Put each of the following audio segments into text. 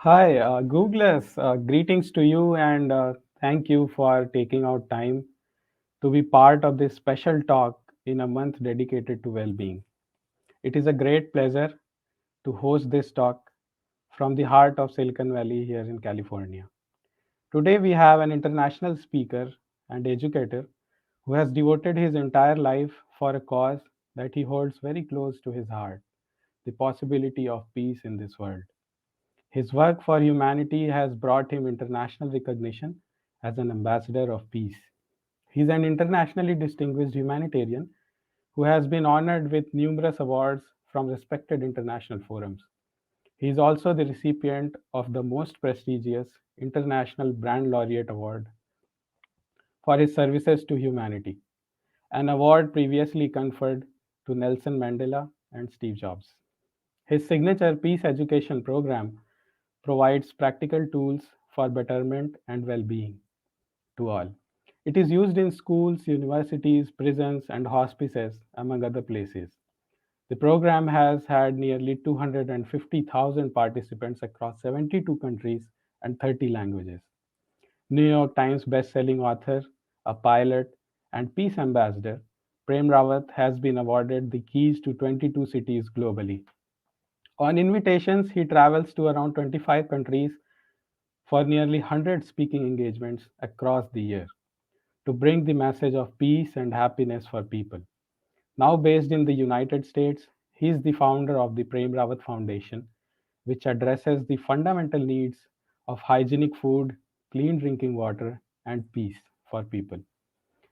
Hi, Googlers. Greetings to you and thank you for taking out time to be part of this special talk in a month dedicated to well being. It is a great pleasure to host this talk from the heart of Silicon Valley here in California. Today, we have an international speaker and educator who has devoted his entire life for a cause that he holds very close to his heart, the possibility of peace in this world. His work for humanity has brought him international recognition as an ambassador of peace. He is an internationally distinguished humanitarian who has been honored with numerous awards from respected international forums. He is also the recipient of the most prestigious International Brand Laureate Award for his services to humanity, an award previously conferred to Nelson Mandela and Steve Jobs. His signature Peace Education program provides practical tools for betterment and well being to all. It is used in schools, universities, prisons, and hospices, among other places. The program has had nearly 250,000 participants across 72 countries and 30 languages. New York Times best-selling author, a pilot, and peace ambassador, Prem Rawat has been awarded the keys to 22 cities globally. On invitations, he travels to around 25 countries for nearly 100 speaking engagements across the year to bring the message of peace and happiness for people. Now based in the United States, he is the founder of the Prem Rawat Foundation, which addresses the fundamental needs of hygienic food, clean drinking water, and peace for people.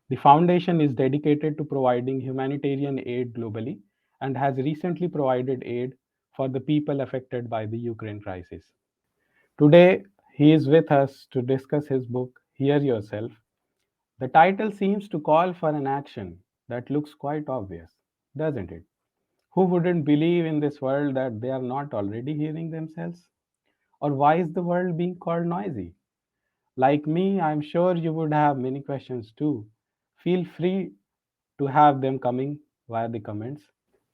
The foundation is dedicated to providing humanitarian aid globally and has recently provided aid for the people affected by the Ukraine crisis. Today, he is with us to discuss his book, Hear Yourself. The title seems to call for an action that looks quite obvious, doesn't it? Who wouldn't believe in this world that they are not already hearing themselves? Or why is the world being called noisy? Like me, I'm sure you would have many questions too. Feel free to have them coming via the comments.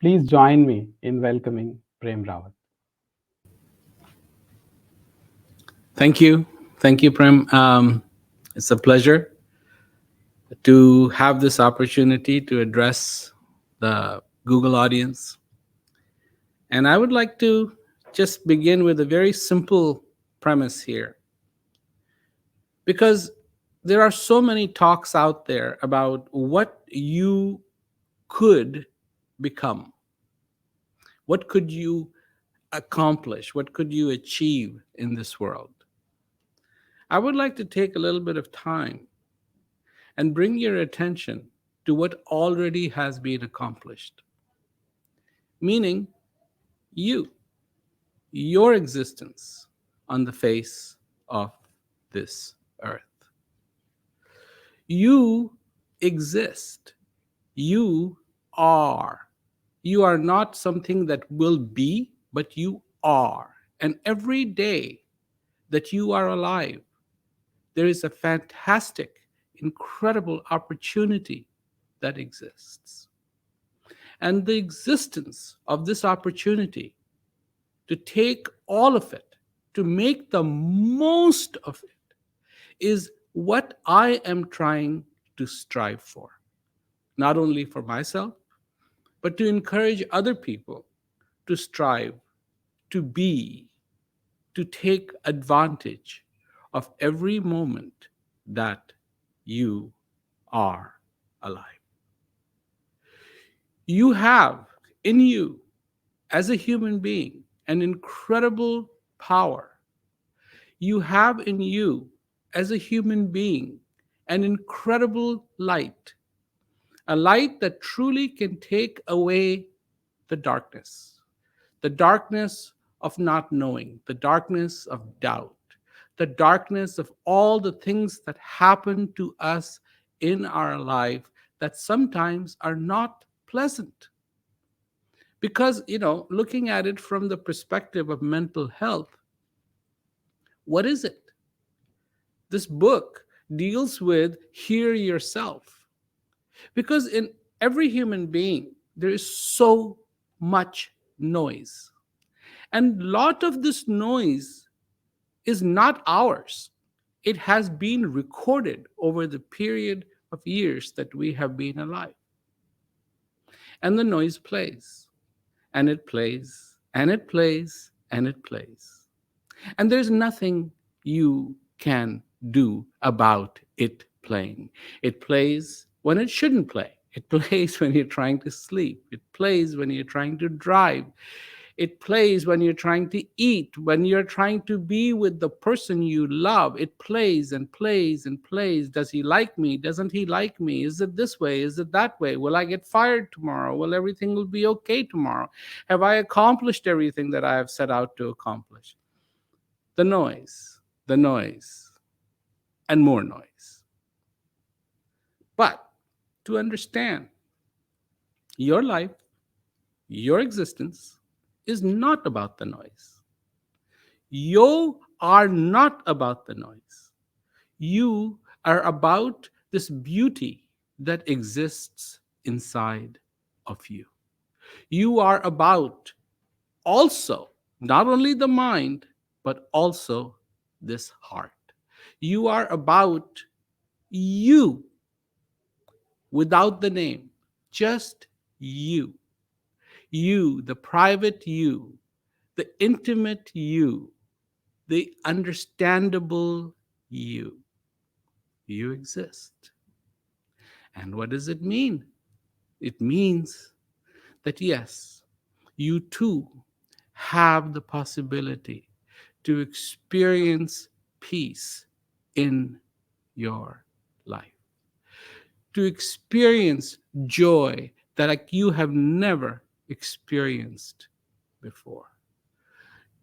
Please join me in welcoming Prem Rawat. Thank you. Thank you, Prem. It's a pleasure to have this opportunity to address the Google audience. And I would like to just begin with a very simple premise here because there are so many talks out there about what you could become. What could you accomplish? What could you achieve in this world? I would like to take a little bit of time and bring your attention to what already has been accomplished, meaning you, your existence on the face of this earth. You exist. You are. You are not something that will be, but you are. And every day that you are alive, there is a fantastic, incredible opportunity that exists. And the existence of this opportunity to take all of it, to make the most of it, is what I am trying to strive for. Not only for myself, but to encourage other people to strive, to be, to take advantage of every moment that you are alive. You have in you, as a human being, an incredible power. You have in you, as a human being, an incredible light, a light that truly can take away the darkness of not knowing, the darkness of doubt, the darkness of all the things that happen to us in our life that sometimes are not pleasant. Because, looking at it from the perspective of mental health, what is it? This book deals with hear yourself. Because in every human being, there is so much noise. And a lot of this noise is not ours. It has been recorded over the period of years that we have been alive. And the noise plays, and it plays, and it plays, and it plays. And there's nothing you can do about it playing. It plays when it shouldn't play. It plays when you're trying to sleep. It plays when you're trying to drive. It plays when you're trying to eat, when you're trying to be with the person you love. It plays and plays and plays. Does he like me? Doesn't he like me? Is it this way? Is it that way? Will I get fired tomorrow? Will everything will be okay tomorrow? Have I accomplished everything that I have set out to accomplish? The noise, and more noise. But to understand your life, your existence is not about the noise. You are not about the noise. You are about this beauty that exists inside of you. You are about also not only the mind, but also this heart. You are about you without the name, just you. You, the private you, the intimate you, the understandable you. You exist. And what does it mean? It means that yes, you too have the possibility to experience peace in your life, to experience joy that like you have never experienced before,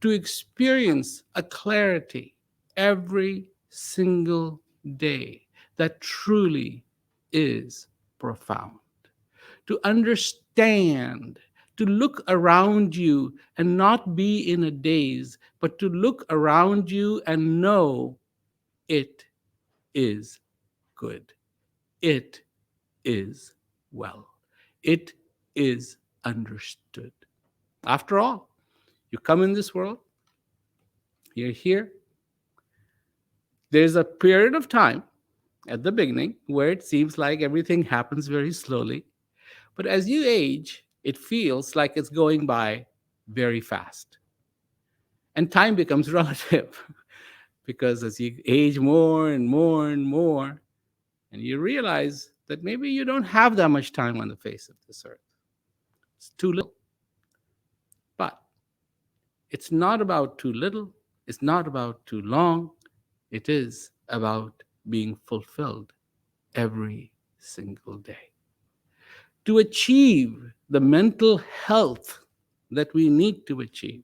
to experience a clarity every single day that truly is profound, to understand, to look around you and not be in a daze, but to look around you and know it is good. It is well. It is understood. After all, you come in this world, you're here. There's a period of time at the beginning where it seems like everything happens very slowly. But as you age, it feels like it's going by very fast. And time becomes relative because as you age more and more and more, and you realize that maybe you don't have that much time on the face of this earth. It's too little. But it's not about too little, it's not about too long, it is about being fulfilled every single day. To achieve the mental health that we need to achieve,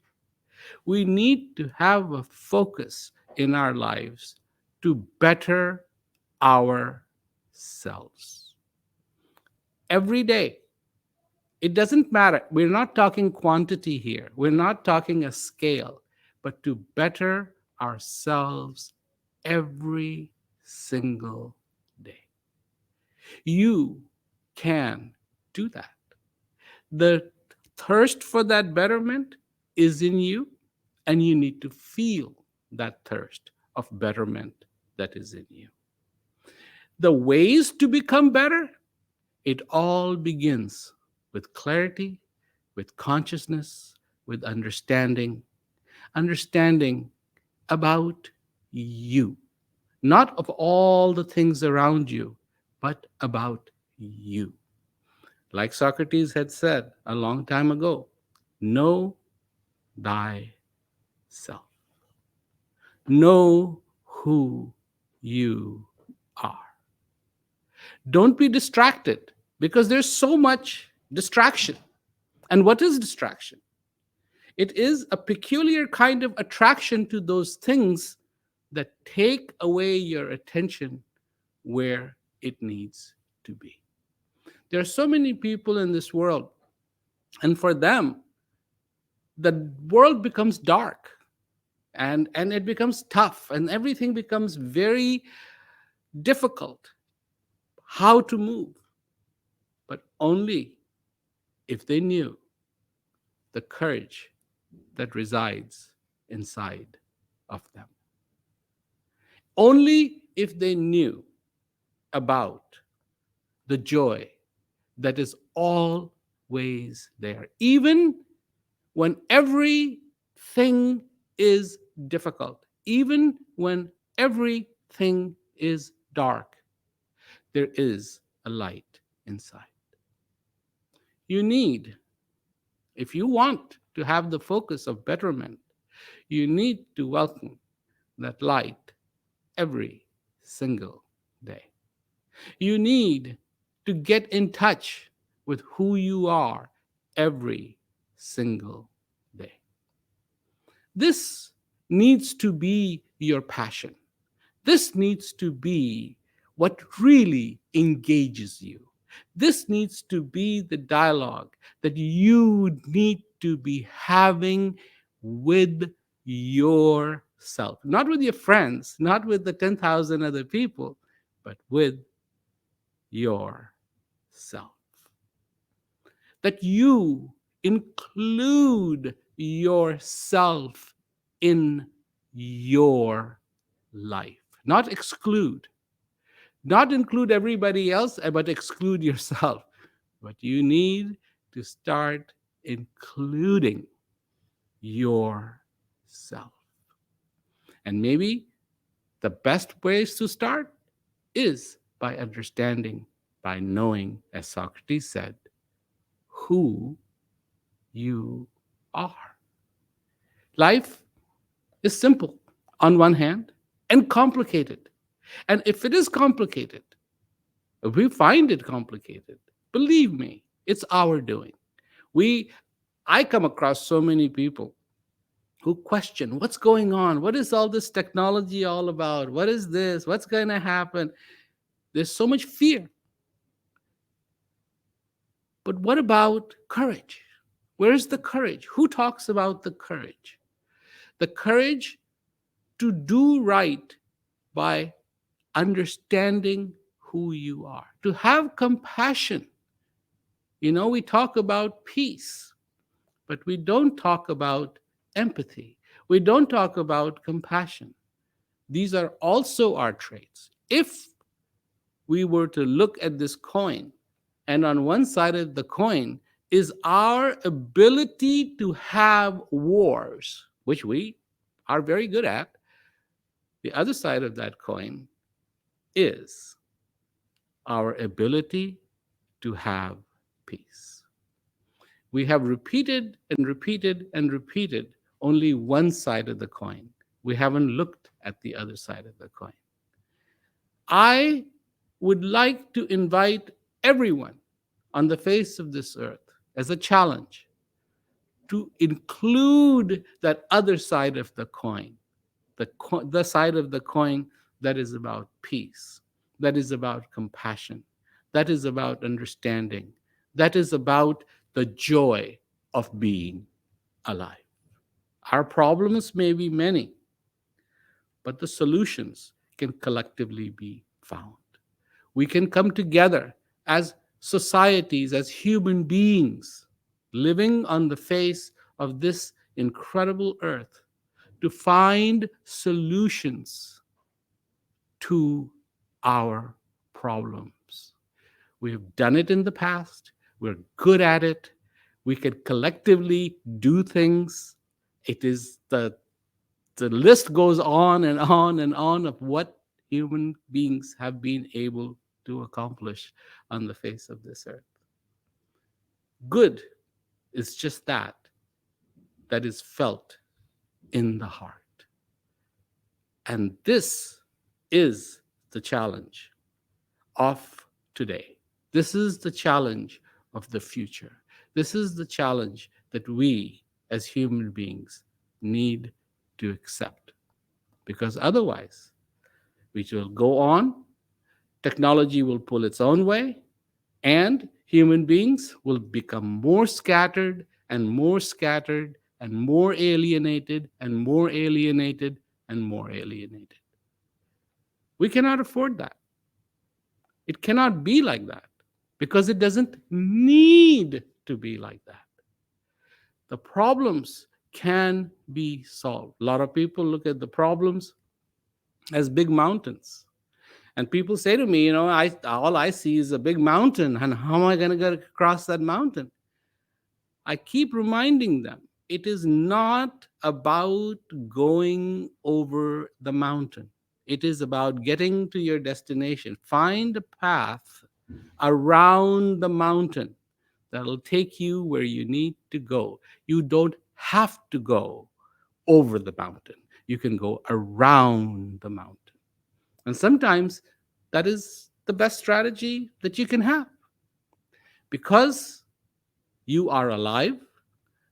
we need to have a focus in our lives to better ourselves. Every day, it doesn't matter. We're not talking quantity here, we're not talking a scale, but to better ourselves every single day. You can do that. The thirst for that betterment is in you, and you need to feel that thirst of betterment that is in you. The ways to become better, it all begins with clarity, with consciousness, with understanding, understanding about you, not of all the things around you, but about you. Like Socrates had said a long time ago, know thyself. Know who you are. Don't be distracted because there's so much distraction. And what is distraction? It is a peculiar kind of attraction to those things that take away your attention where it needs to be. There are so many people in this world, and for them, the world becomes dark and it becomes tough and everything becomes very difficult how to move, but only if they knew the courage that resides inside of them. Only if they knew about the joy that is always there, even when everything is difficult, even when everything is dark, there is a light inside. You need, if you want to have the focus of betterment, you need to welcome that light every single day. You need to get in touch with who you are every single day. This needs to be your passion. This needs to be what really engages you. This needs to be the dialogue that you need to be having with yourself, not with your friends, not with the 10,000 other people, but with yourself. That you include yourself in your life, not exclude, not include everybody else, but exclude yourself. But you need to start including yourself. And maybe the best ways to start is by understanding, by knowing, as Socrates said, who you are. Life is simple on one hand and complicated. And if it is complicated, if we find it complicated, believe me, it's our doing. We I come across so many people who question what's going on? What is all this technology all about? What is this? What's going to happen? There's so much fear. But what about courage? Where's the courage? Who talks about the courage? The courage to do right by understanding who you are, to have compassion. We talk about peace, but we don't talk about empathy. We don't talk about compassion. These are also our traits. If we were to look at this coin, and on one side of the coin is our ability to have wars, which we are very good at, the other side of that coin is our ability to have peace. We have repeated and repeated and repeated only one side of the coin. We haven't looked at the other side of the coin. I would like to invite everyone on the face of this earth as a challenge to include that other side of the coin, the side of the coin that is about peace, that is about compassion, that is about understanding, that is about the joy of being alive. Our problems may be many, but the solutions can collectively be found. We can come together as societies, as human beings living on the face of this incredible earth to find solutions to our problems. We have done it in the past. We're good at it. We can collectively do things. It is the list goes on and on and on of what human beings have been able to accomplish on the face of this earth. Good is just that is felt in the heart. And this is the challenge of today. This is the challenge of the future. This is the challenge that we as human beings need to accept. Because otherwise, we will go on, technology will pull its own way, and human beings will become more scattered and more scattered and more alienated and more alienated and more alienated. We cannot afford that. It cannot be like that because it doesn't need to be like that. The problems can be solved. A lot of people look at the problems as big mountains. And people say to me, all I see is a big mountain, and how am I going to get across that mountain? I keep reminding them it is not about going over the mountain. It is about getting to your destination. Find a path around the mountain that'll take you where you need to go. You don't have to go over the mountain, you can go around the mountain. And sometimes that is the best strategy that you can have because you are alive.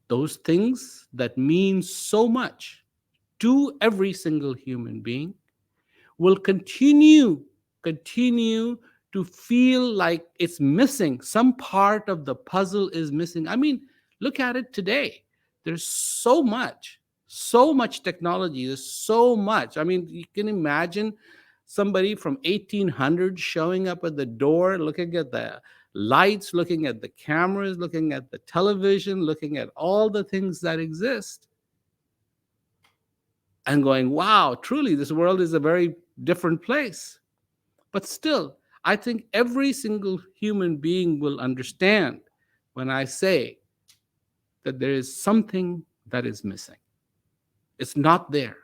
Those things that mean so much to every single human being will continue to feel like it's missing. Some part of the puzzle is missing. I mean, look at it today. There's so much technology. There's so much. I mean, you can imagine somebody from 1800 showing up at the door, looking at the lights, looking at the cameras, looking at the television, looking at all the things that exist, and going, wow, truly, this world is a very different place. But still, I think every single human being will understand when I say that there is something that is missing. It's not there.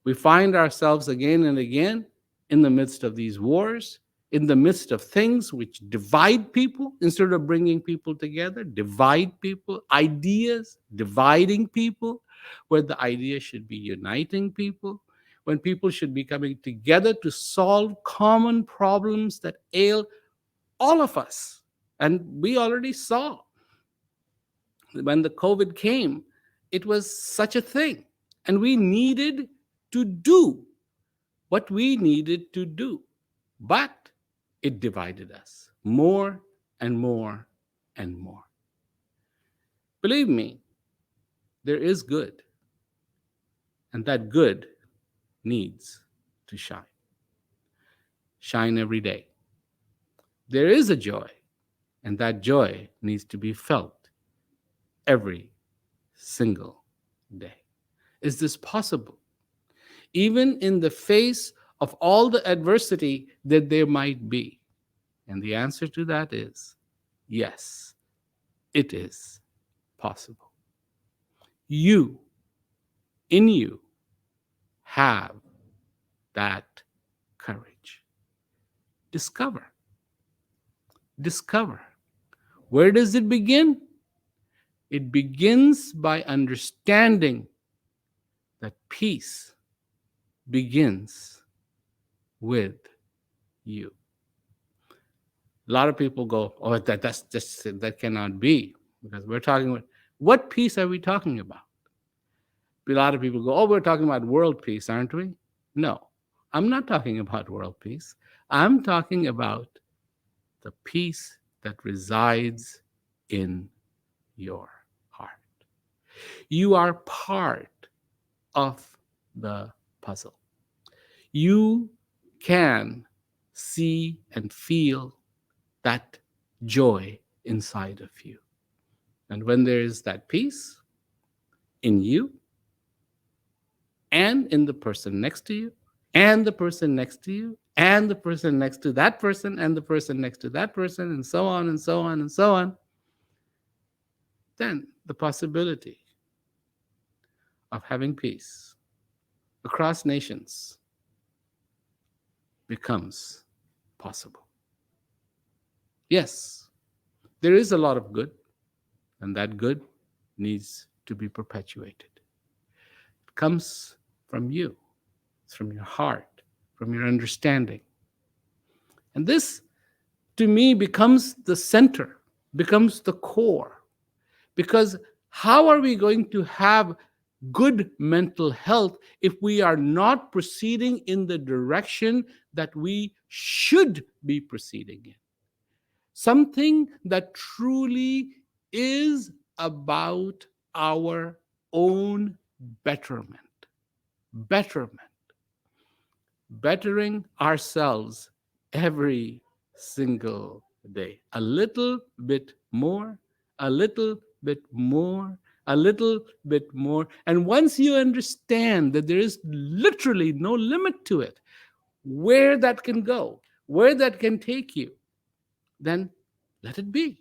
We find ourselves again and again in the midst of these wars, in the midst of things which divide people instead of bringing people together, divide people, ideas dividing people, where the idea should be uniting people, when people should be coming together to solve common problems that ail all of us. And we already saw when the COVID came, it was such a thing. And we needed to do what we needed to do. But it divided us more and more and more. Believe me, there is good, and that good needs to shine. Shine every day. There is a joy, and that joy needs to be felt every single day. Is this possible? Even in the face of all the adversity that there might be? And the answer to that is yes, it is possible. You, in you, have that courage. Discover. Discover. Where does it begin? It begins by understanding that peace begins with you. A lot of people go, "Oh, that's just that cannot be," because we're talking about what peace are we talking about? A lot of people go, "Oh, we're talking about world peace, aren't we?" No, I'm not talking about world peace. I'm talking about the peace that resides in your heart. You are part of the puzzle. You can see and feel that joy inside of you. And when there is that peace in you and in the person next to you, and the person next to you, and the person next to that person, and the person next to that person, and so on and so on and so on, then the possibility of having peace across nations becomes possible. Yes, there is a lot of good, and that good needs to be perpetuated. It comes from you, it's from your heart, from your understanding. And this, to me, becomes the center, becomes the core. Because how are we going to have good mental health if we are not proceeding in the direction that we should be proceeding in? Something that truly is about our own betterment. Betterment. Bettering ourselves every single day. A little bit more, a little bit more, a little bit more. And once you understand that there is literally no limit to it, where that can go, where that can take you, then let it be.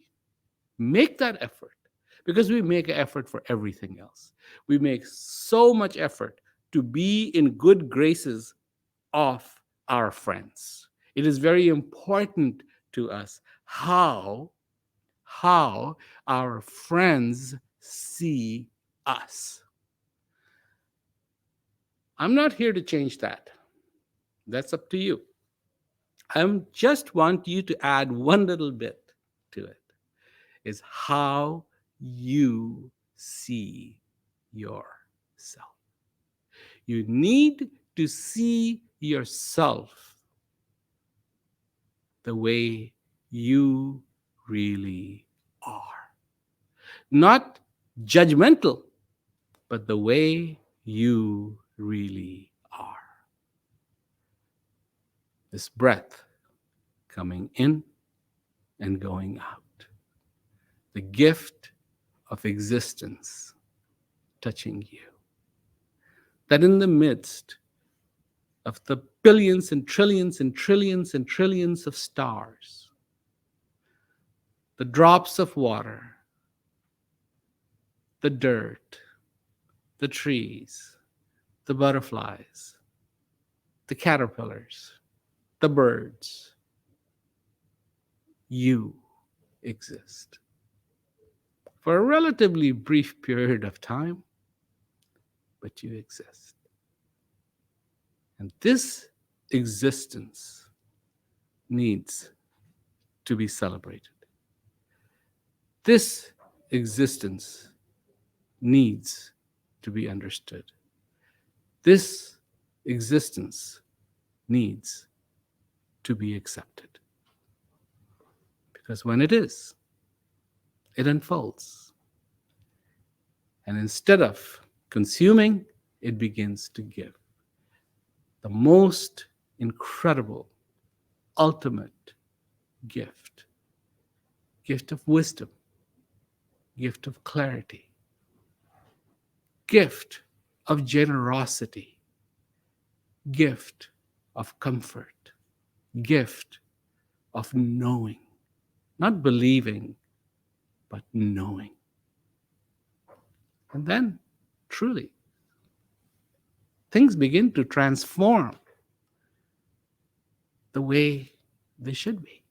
Make that effort, because we make an effort for everything else. We make so much effort to be in good graces of our friends. It is very important to us how our friends see us. I'm not here to change that. That's up to you. I just want you to add one little bit to it, is how you see yourself. You need to see yourself the way you really are. Not judgmental, but the way you really are. This breath coming in and going out. The gift of existence touching you. That in the midst of the billions and trillions and trillions and trillions of stars, the drops of water, the dirt, the trees, the butterflies, the caterpillars, the birds, you exist. For a relatively brief period of time, but you exist. And this existence needs to be celebrated. This existence needs to be understood. This existence needs to be accepted. Because when it is, it unfolds. And instead of consuming, it begins to give. The most incredible, ultimate gift. Gift of wisdom. Gift of clarity. Gift of generosity. Gift of comfort. Gift of knowing. Not believing, but knowing. And then, truly, things begin to transform the way they should be.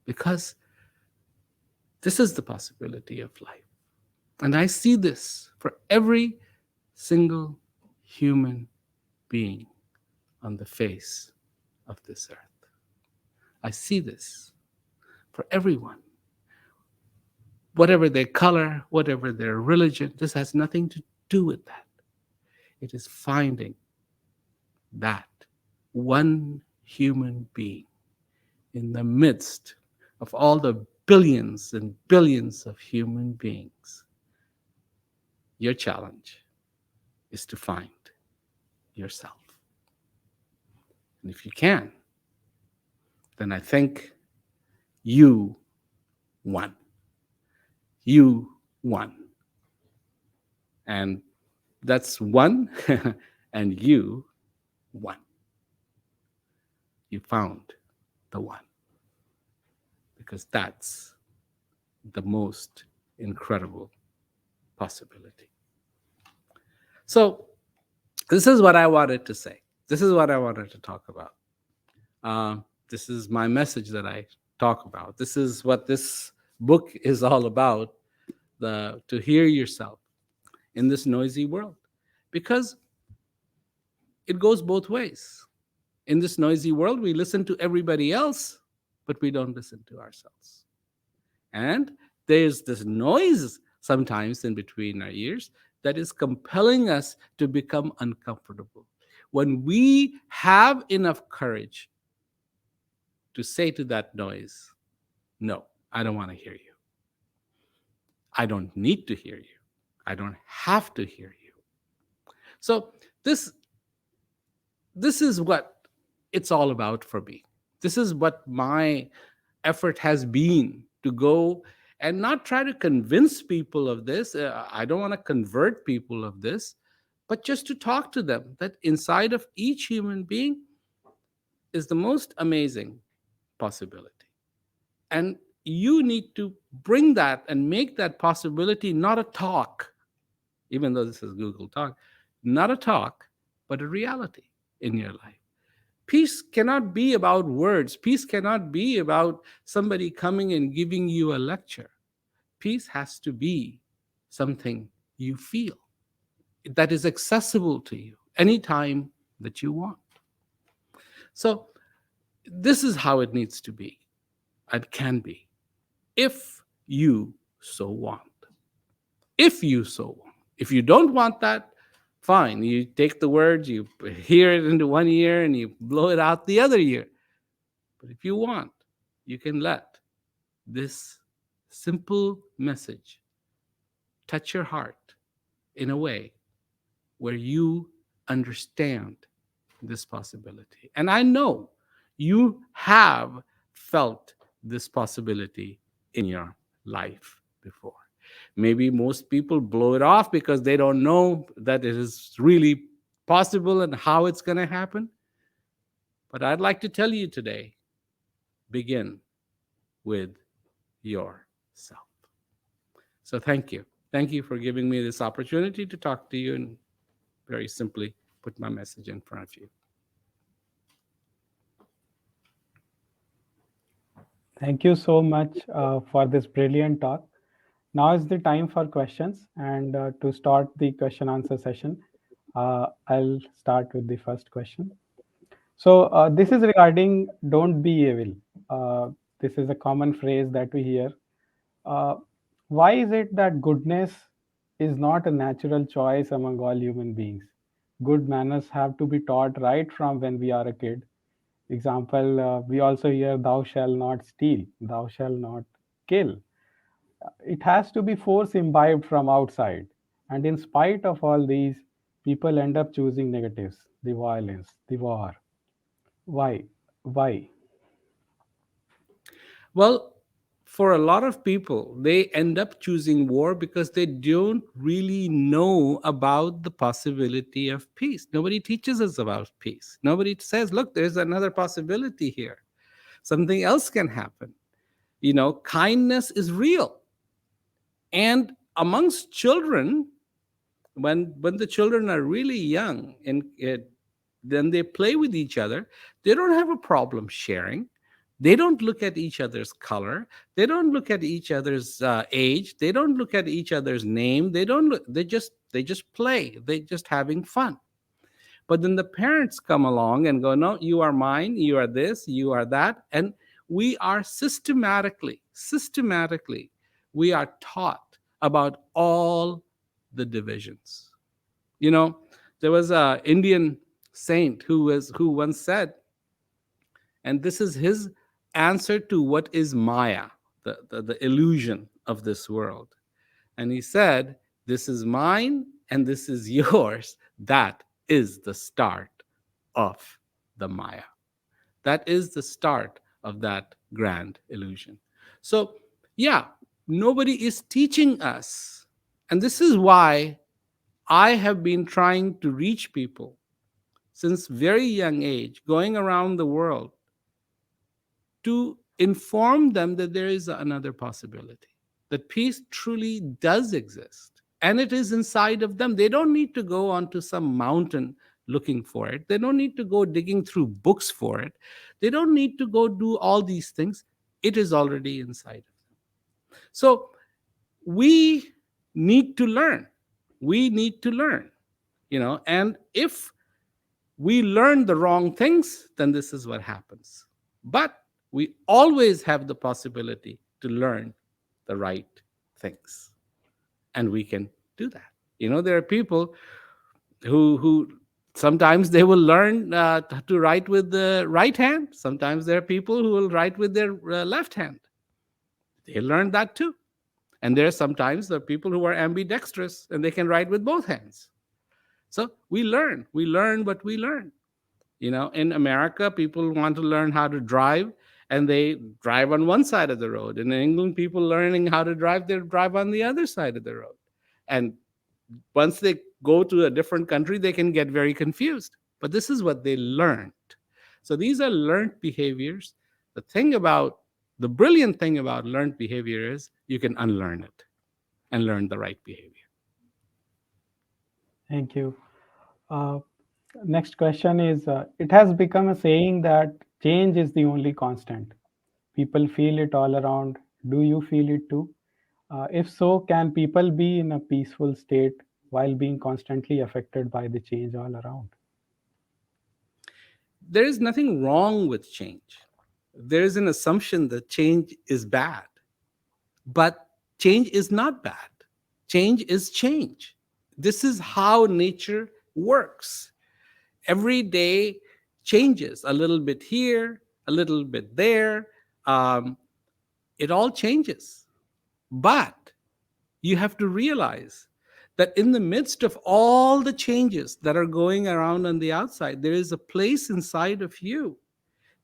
Because this is the possibility of life. And I see this for every single human being on the face of this earth. I see this for everyone. Whatever their color, whatever their religion, this has nothing to do with that. It is finding that one human being in the midst of all the billions and billions of human beings. Your challenge is to find yourself. And if you can, then I think you won. You won. And that's one, and you won. You found the one. Because that's the most incredible possibility. So, this is what I wanted to say. This is what I wanted to talk about. This is my message that I talk about. This is what this book is all about, to hear yourself in this noisy world. Because it goes both ways. In this noisy world, we listen to everybody else, but we don't listen to ourselves. And there's this noise sometimes in between our ears that is compelling us to become uncomfortable. When we have enough courage to say to that noise, no, I don't want to hear you. I don't need to hear you. I don't have to hear you. So this is what it's all about for me. This is what my effort has been, to go and not try to convince people of this. I don't want to convert people of this, but just to talk to them that inside of each human being is the most amazing possibility. And you need to bring that and make that possibility not a talk, even though this is Google Talk, not a talk, but a reality in your life. Peace cannot be about words. Peace cannot be about somebody coming and giving you a lecture. Peace has to be something you feel that is accessible to you anytime that you want. So, this is how it needs to be. It can be if you so want. If you so want. If you don't want that, fine. You take the words, you hear it into one ear, and you blow it out the other ear. But if you want, you can let this simple message touch your heart in a way where you understand this possibility. And I know you have felt this possibility in your life before. Maybe most people blow it off because they don't know that it is really possible and how it's going to happen. But I'd like to tell you today, begin with yourself. So thank you. Thank you for giving me this opportunity to talk to you and very simply put my message in front of you. Thank you so much for this brilliant talk. Now is the time for questions. And to start the question answer session, I'll start with the first question. So, this is regarding don't be evil. This is a common phrase that we hear. Uh, why is it that goodness is not a natural choice among all human beings? Good manners have to be taught right from when we are a kid. Example, we also hear, thou shall not steal, thou shall not kill. It has to be force imbibed from outside. And in spite of all these, people end up choosing negatives, the violence, the war. Why? Why? Well, for a lot of people, they end up choosing war because they don't really know about the possibility of peace. Nobody teaches us about peace. Nobody says, look, there's another possibility here. Something else can happen. Kindness is real. And amongst children, when the children are really young and then they play with each other, they don't have a problem sharing. They don't look at each other's color. They don't look at each other's age. They don't look at each other's name. They don't look, they just play. They just having fun. But then the parents come along and go, no, you are mine, you are this, you are that. And we are systematically, we are taught about all the divisions. You know, there was a Indian saint who once said, and this is his answer to what is Maya, the illusion of this world. And he said, this is mine and this is yours. That is the start of the Maya. That is the start of that grand illusion. So, yeah, nobody is teaching us. And this is why I have been trying to reach people since very young age, going around the world to inform them that there is another possibility, that peace truly does exist and it is inside of them. They don't need to go onto some mountain looking for it. They don't need to go digging through books for it. They don't need to go do all these things. It is already inside of them. So we need to learn. We need to learn, and if we learn the wrong things, then this is what happens. But we always have the possibility to learn the right things. And we can do that. There are people who sometimes they will learn to write with the right hand. Sometimes there are people who will write with their left hand. They learn that too. And there are sometimes the people who are ambidextrous and they can write with both hands. So we learn what we learn. In America, people want to learn how to drive, and they drive on one side of the road. And in England, people learning how to drive, they drive on the other side of the road. And once they go to a different country, they can get very confused. But this is what they learned. So these are learned behaviors. The brilliant thing about learned behavior is you can unlearn it and learn the right behavior. Thank you. Uh, Next question is, it has become a saying that change is the only constant. People feel it all around. Do you feel it too? If so, can people be in a peaceful state while being constantly affected by the change all around? There is nothing wrong with change. There is an assumption that change is bad, but change is not bad. Change is change. This is how nature works. Every day changes a little bit here, a little bit there. Um, it all changes. But you have to realize that in the midst of all the changes that are going around on the outside, there is a place inside of you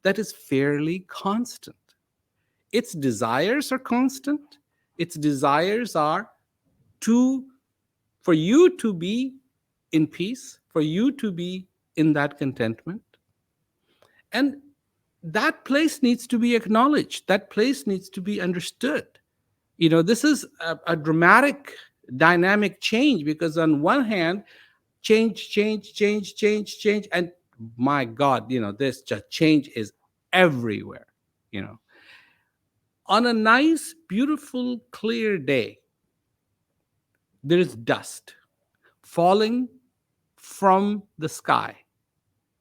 that is fairly constant. Its desires are constant. Its desires are to for you to be in peace, for you to be in that contentment. And that place needs to be acknowledged. That place needs to be understood. This is a dramatic dynamic change, because on one hand, change, and my God, this just change is everywhere. You know, on a nice, beautiful, clear day, there is dust falling from the sky,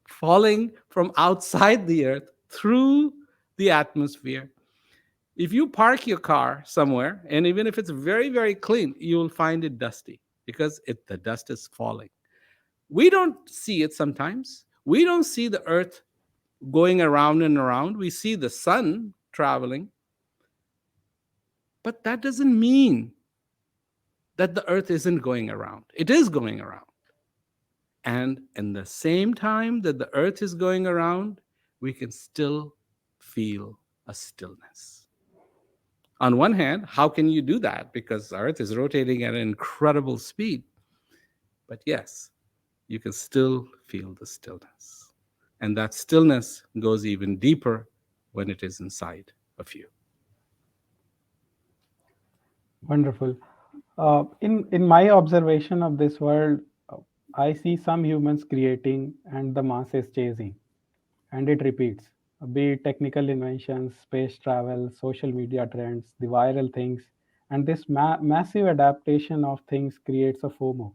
falling from outside the earth through the atmosphere. If you park your car somewhere, and even if it's very, very clean, you will find it dusty because the dust is falling. We don't see it sometimes. We don't see the earth going around and around. We see the sun traveling, but that doesn't mean that the earth isn't going around. It is going around. And in the same time that the earth is going around, we can still feel a stillness. On one hand, how can you do that? Because the earth is rotating at an incredible speed. But yes, you can still feel the stillness. And that stillness goes even deeper when it is inside of you. Wonderful. In my observation of this world, uh, I see some humans creating and the masses chasing, and it repeats. Be it technical inventions, space travel, social media trends, the viral things, and this massive adaptation of things creates a FOMO,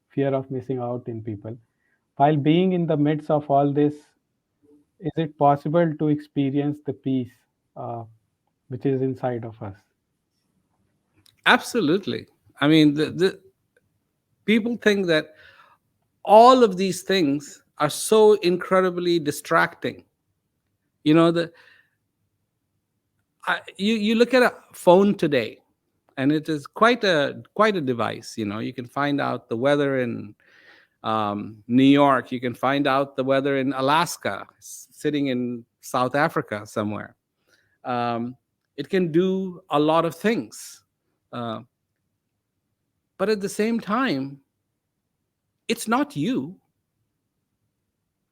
fear of missing out in people. While being in the midst of all this, is it possible to experience the peace uh, which is inside of us? Absolutely. I mean, the people think that all of these things are so incredibly distracting. You know, you look at a phone today, and it is quite a device. You can find out the weather in New York. You can find out the weather in Alaska, sitting in South Africa somewhere. Um, it can do a lot of things, uh, but at the same time, it's not you.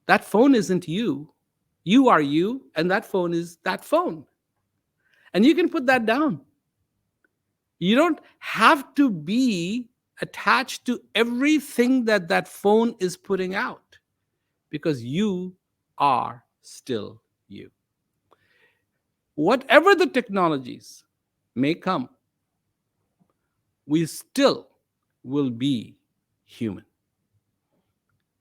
That phone isn't you. You are you, and that phone is that phone. And you can put that down. You don't have to be attached to everything that that phone is putting out, because you are still you. Whatever the technologies may come, we still will be human.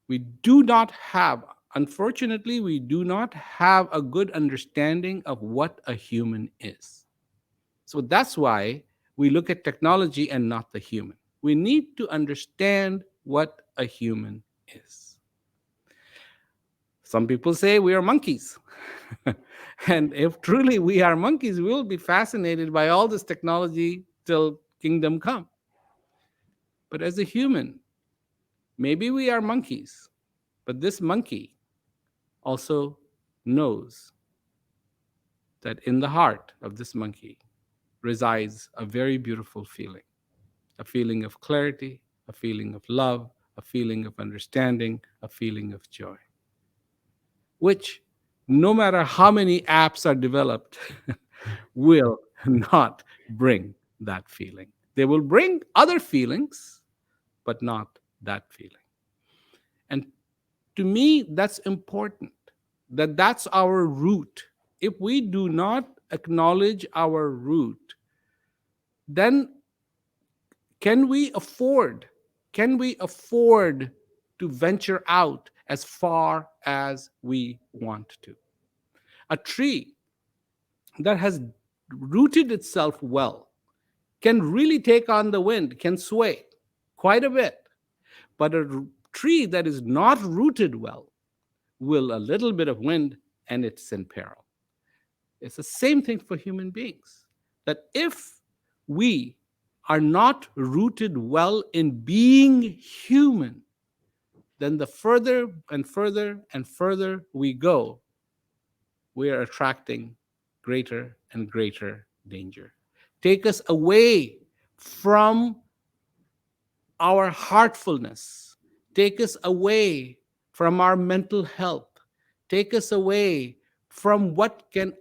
We do not have, unfortunately, we do not have a good understanding of what a human is. So that's why we look at technology and not the human. We need to understand what a human is. Some people say we are monkeys. And if truly we are monkeys, we will be fascinated by all this technology till kingdom come. But as a human, maybe we are monkeys, but this monkey also knows that in the heart of this monkey resides a very beautiful feeling, a feeling of clarity, a feeling of love, a feeling of understanding, a feeling of joy, which no matter how many apps are developed, will not bring that feeling. They will bring other feelings, but not that feeling. And to me, that's important, that that's our root. If we do not acknowledge our root, then can we afford can we afford to venture out as far as we want to? A tree that has rooted itself well can really take on the wind, can sway quite a bit. But a tree that is not rooted well will a little bit of wind and it's in peril. It's the same thing for human beings. That if we are not rooted well in being human, then the further and further and further we go, we are attracting greater and greater danger. Take us away from our heartfulness, take us away from our mental health, take us away from what can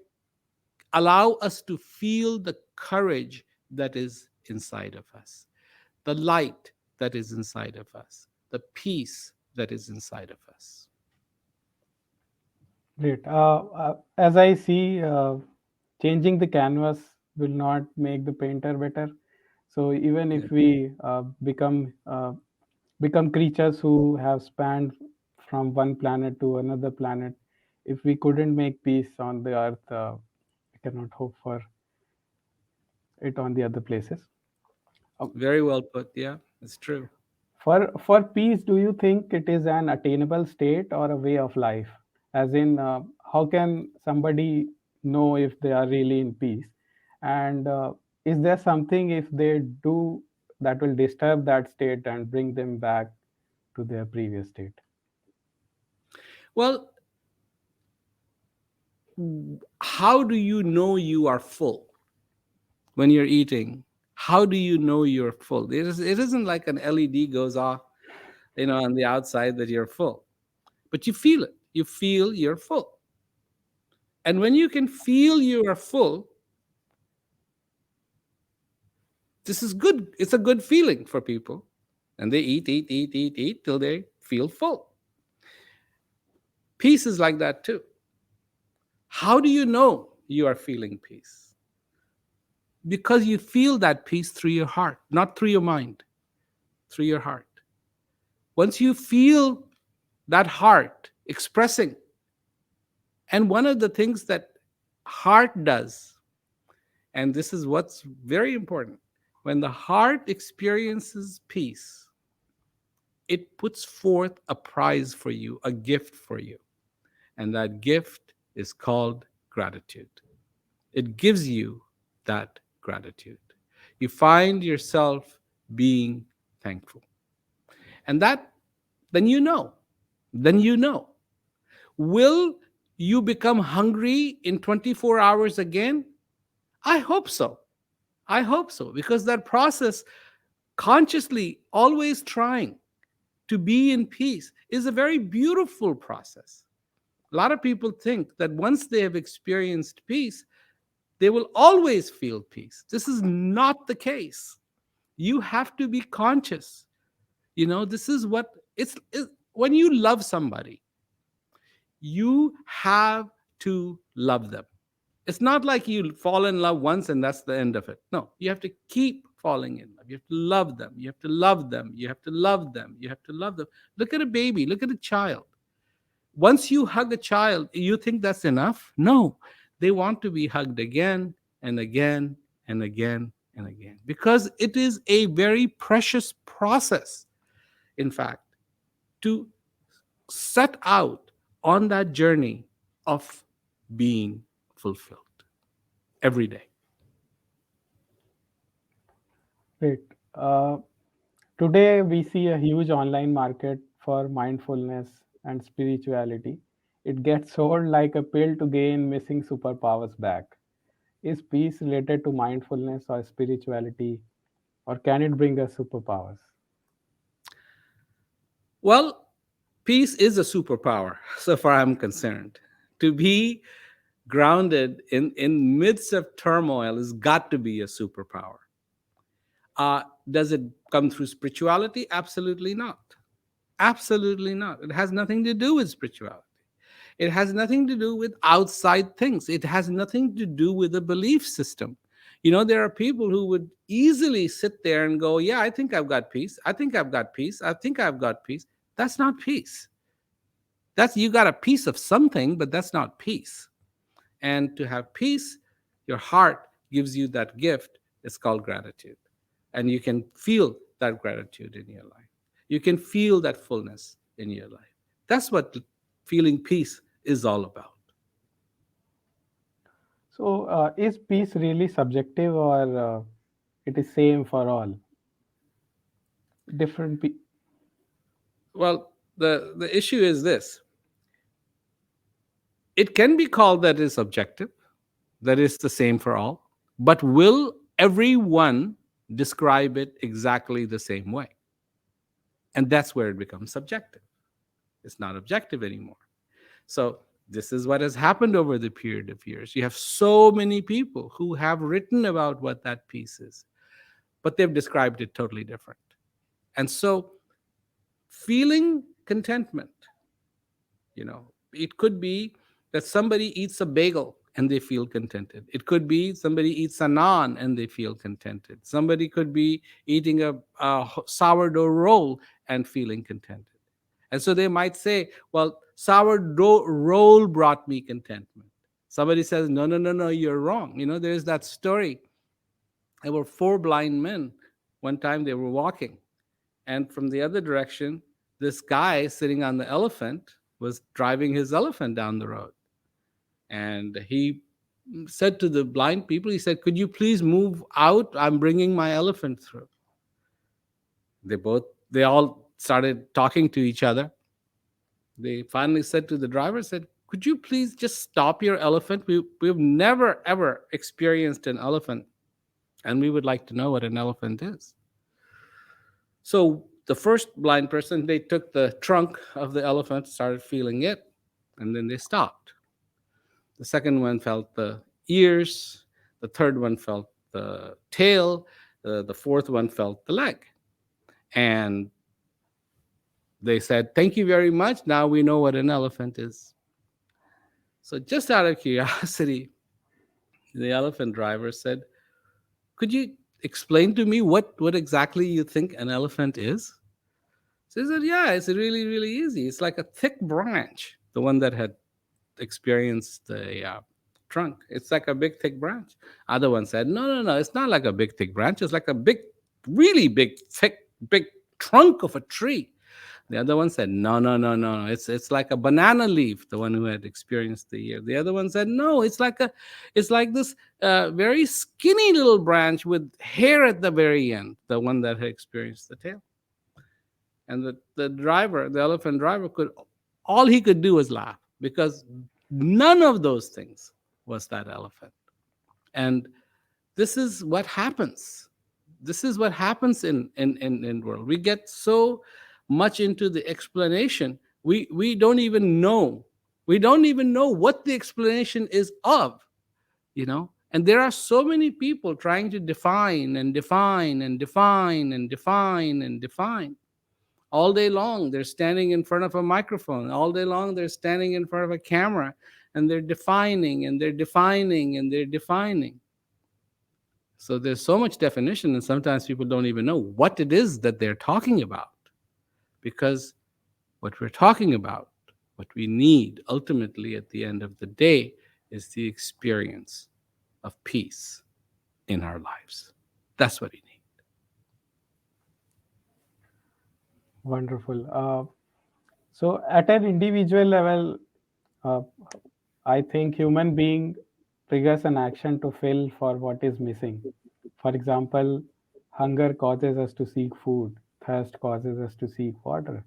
allow us to feel the courage that is inside of us, the light that is inside of us, the peace that is inside of us. Great. As I see, changing the canvas will not make the painter better. So even Yeah. if we become creatures who have spanned from one planet to another planet, if we couldn't make peace on the earth, we cannot hope for it on the other places. Uh, Very well put. Yeah, it's true. for peace, do you think it is an attainable state or a way of life? As in, how can somebody know if they are really in peace? And is there something if they do that will disturb that state and bring them back to their previous state? Well, how do you know you are full when you're eating? How do you know you're full? It isn't like an LED goes off, on the outside that you're full, but you feel it. You feel you're full. And when you can feel you are full, this is good. It's a good feeling for people. And they eat, eat, eat, eat, eat till they feel full. Peace is like that too. How do you know you are feeling peace? Because you feel that peace through your heart, not through your mind, through your heart. Once you feel that heart expressing, and one of the things that heart does, and this is what's very important, when the heart experiences peace, it puts forth a prize for you, a gift for you. And that gift is called gratitude. It gives you that gratitude. You find yourself being thankful. And that, then you know, then you know. Will you become hungry in 24 hours again? I hope so. I hope so. Because that process, consciously always trying to be in peace, is a very beautiful process. A lot of people think that once they have experienced peace, they will always feel peace. This is not the case. You have to be conscious. This is what when you love somebody, you have to love them. It's not like you fall in love once and that's the end of it. No, you have to keep falling in love. You have to love them. You have to love them. You have to love them. You have to love them. Look at a baby, look at a child. Once you hug a child, you think that's enough? No, they want to be hugged again and again and again and again because it is a very precious process, in fact, to set out on that journey of being fulfilled every day. Great. Today, we see a huge online market for mindfulness and spirituality. It gets sold like a pill to gain missing superpowers back. Is peace related to mindfulness or spirituality, or can it bring us superpowers? Well, peace is a superpower, so far I'm concerned. To be grounded in midst of turmoil has got to be a superpower. Does it come through spirituality? Absolutely not. Absolutely not. It has nothing to do with spirituality. It has nothing to do with outside things. It has nothing to do with a belief system. There are people who would easily sit there and go, yeah, I think I've got peace. I think I've got peace. I think I've got peace. That's not peace. That's you got a piece of something, but that's not peace. And to have peace, your heart gives you that gift. It's called gratitude. And you can feel that gratitude in your life. You can feel that fullness in your life. That's what feeling peace is all about. So, is peace really subjective, or it is same for all? Different. Well, the issue is this: it can be called that is objective, that is the same for all, but will everyone describe it exactly the same way? And that's where it becomes subjective. It's not objective anymore. So, this is what has happened over the period of years. You have so many people who have written about what that piece is, but they've described it totally different. And so, feeling contentment, it could be that somebody eats a bagel and they feel contented. It could be somebody eats a naan and they feel contented. Somebody could be eating a sourdough roll and feeling contented. And so they might say, well, sourdough roll brought me contentment. Somebody says, no, no, no, no, you're wrong. There's that story. There were four blind men. One time they were walking, and from the other direction, this guy sitting on the elephant was driving his elephant down the road. And he said to the blind people, he said, could you please move out? I'm bringing my elephant through. They all started talking to each other. They finally said to the driver, said, could you please just stop your elephant? We've never, ever experienced an elephant, and we would like to know what an elephant is. So the first blind person, they took the trunk of the elephant, started feeling it, and then they stopped. The second one felt the ears. The third one felt the tail. The fourth one felt the leg. And they said, thank you very much. Now we know what an elephant is. So, just out of curiosity, the elephant driver said, could you explain to me what exactly you think an elephant is? So he said, yeah, it's really, really easy. It's like a thick branch, the one that had experienced the trunk. It's like a big, thick branch. Other one said, no, no, no, it's not like a big, thick branch. It's like a big, really big, thick, big trunk of a tree. The other one said, no, no, no, no, no. It's like a banana leaf, the one who had experienced the year. The other one said, no, it's like this very skinny little branch with hair at the very end, the one that had experienced the tail. And the driver, the elephant driver, all he could do was laugh, because none of those things was that elephant. And this is what happens. This is what happens in world. We get so much into the explanation, we don't even know. We don't even know what the explanation is of. And there are so many people trying to define and define and define and define and define. All day long, they're standing in front of a microphone. All day long, they're standing in front of a camera, and they're defining and they're defining and they're defining. So there's so much definition, and sometimes people don't even know what it is that they're talking about. Because what we're talking about, what we need ultimately at the end of the day, is the experience of peace in our lives. That's what we need. Wonderful. So, at an individual level, uh, I think human being triggers an action to fill for what is missing. For example, hunger causes us to seek food, thirst causes us to seek water,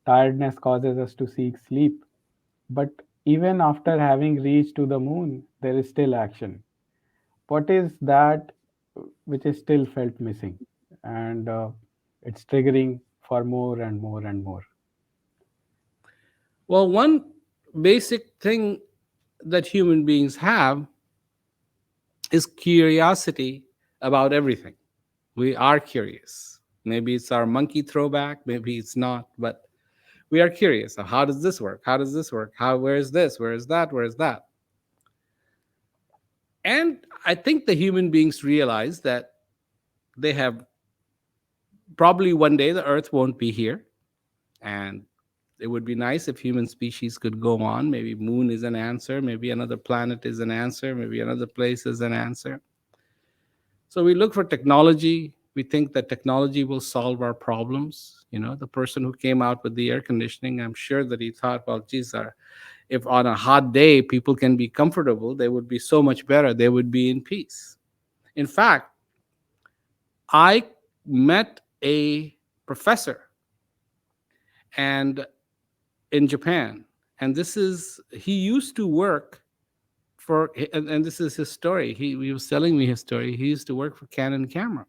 tiredness causes us to seek sleep. But Even after having reached to the moon, there is still action. What is that which is still felt missing? And it's triggering for more and more and more. Well, one basic thing that human beings have is curiosity about everything. We are curious. Maybe it's our monkey throwback, maybe it's not, but we are curious. Of how does this work? How does this work? How where is this? Where is that? Where is that? And I think the human beings realize that they have probably one day the earth won't be here, and it would be nice if human species could go on. Maybe moon is an answer, maybe another planet is an answer, maybe another place is an answer. So we look for technology. We think that technology will solve our problems. The person who came out with the air conditioning, I'm sure that he thought, well, geez, if on a hot day people can be comfortable, they would be so much better. They would be in peace. In fact, I met a professor and in Japan, and this is he used to work for, and this is his story. He was telling me his story. He used to work for Canon Camera.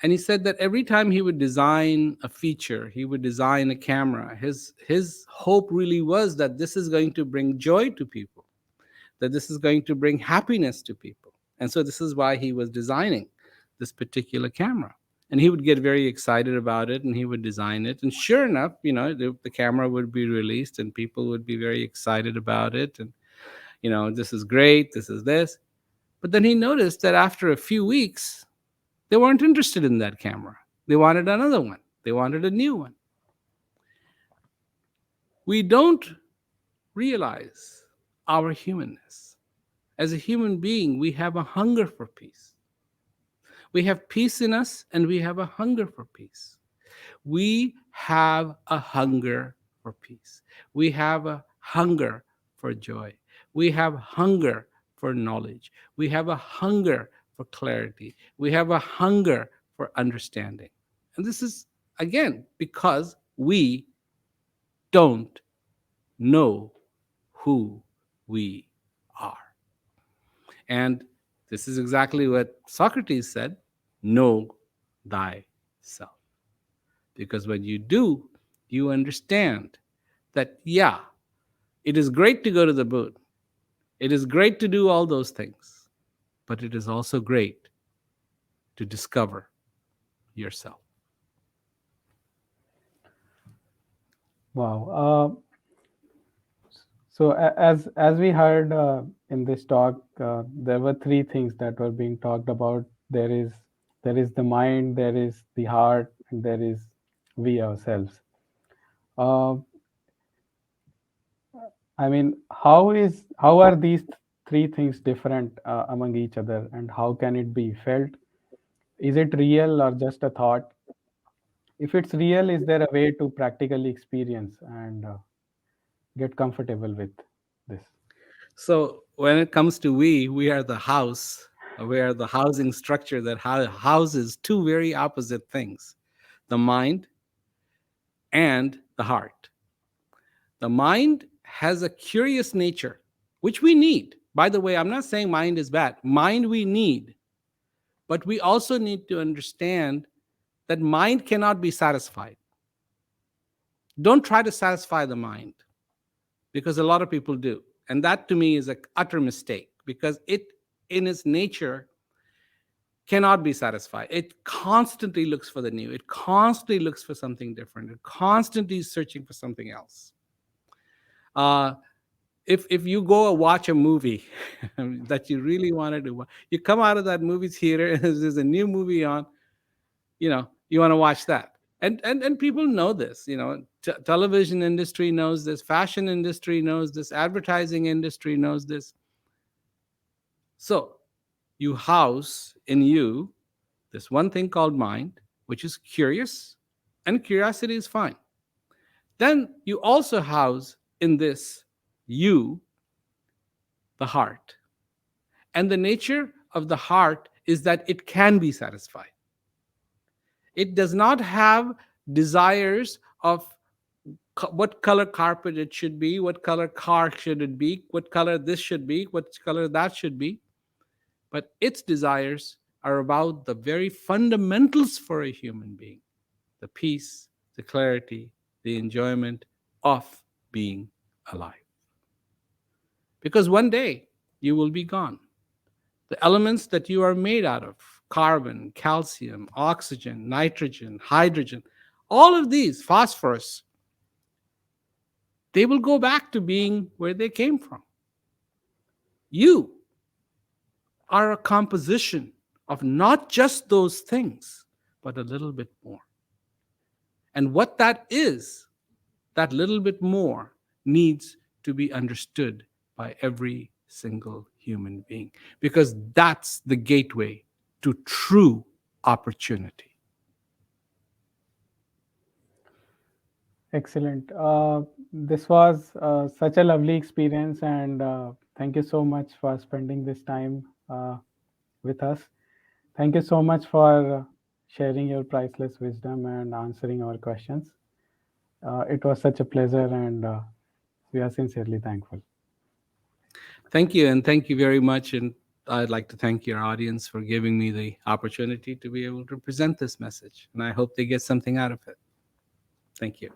And he said that every time he would design a feature, he would design a camera, his hope really was that this is going to bring joy to people, that this is going to bring happiness to people. And so this is why he was designing this particular camera. And he would get very excited about it and he would design it. And sure enough, the camera would be released and people would be very excited about it. And, this is great, this is this. But then he noticed that after a few weeks, they weren't interested in that camera. They wanted another one, they wanted a new one. We don't realize our humanness. As a human being, we have a hunger for peace. We have peace in us and we have a hunger for peace. We have a hunger for peace. We have a hunger for joy. We have hunger for knowledge. We have a hunger for clarity. We have a hunger for understanding. And this is, again, because we don't know who we are. And this is exactly what Socrates said: know thyself. Because when you do, you understand that, yeah, it is great to go to the moon. It is great to do all those things. But it is also great to discover yourself. Wow. So as we heard in this talk, there were three things that were being talked about. There is the mind, there is the heart, and there is we ourselves. Uh, I mean, how are these three things different among each other, and how can it be felt? Is it real or just a thought? If it's real, is there a way to practically experience and get comfortable with this? So when it comes to we are the house. We are the housing structure that houses two very opposite things: the mind and the heart. The mind has a curious nature, which we need. By the way, I'm not saying mind is bad. Mind we need, but we also need to understand that mind cannot be satisfied. Don't try to satisfy the mind, because a lot of people do. And that to me is an utter mistake, because it, in its nature, cannot be satisfied. It constantly looks for the new, it constantly looks for something different, it constantly is searching for something else. Uh, if you go watch a movie that you really wanted to watch, you come out of that movie theater and there's a new movie on, you want to watch that. And people know this. Television industry knows this, fashion industry knows this, advertising industry knows this. So you house in you this one thing called mind, which is curious, and curiosity is fine. Then you also house in this you the heart. And the nature of the heart is that it can be satisfied. It does not have desires of what color carpet it should be, what color car should it be, what color this should be, what color that should be. But its desires are about the very fundamentals for a human being: the peace, the clarity, the enjoyment of being alive. Because one day you will be gone. The elements that you are made out of, carbon, calcium, oxygen, nitrogen, hydrogen, all of these, phosphorus, they will go back to being where they came from. You are a composition of not just those things, but a little bit more. And what that is, that little bit more, needs to be understood by every single human being, because that's the gateway to true opportunity. Excellent. This was such a lovely experience, and thank you so much for spending this time with us. Thank you so much for sharing your priceless wisdom and answering our questions. It was such a pleasure, and we are sincerely thankful. Thank you, and thank you very much. And I'd like to thank your audience for giving me the opportunity to be able to present this message. And I hope they get something out of it. Thank you.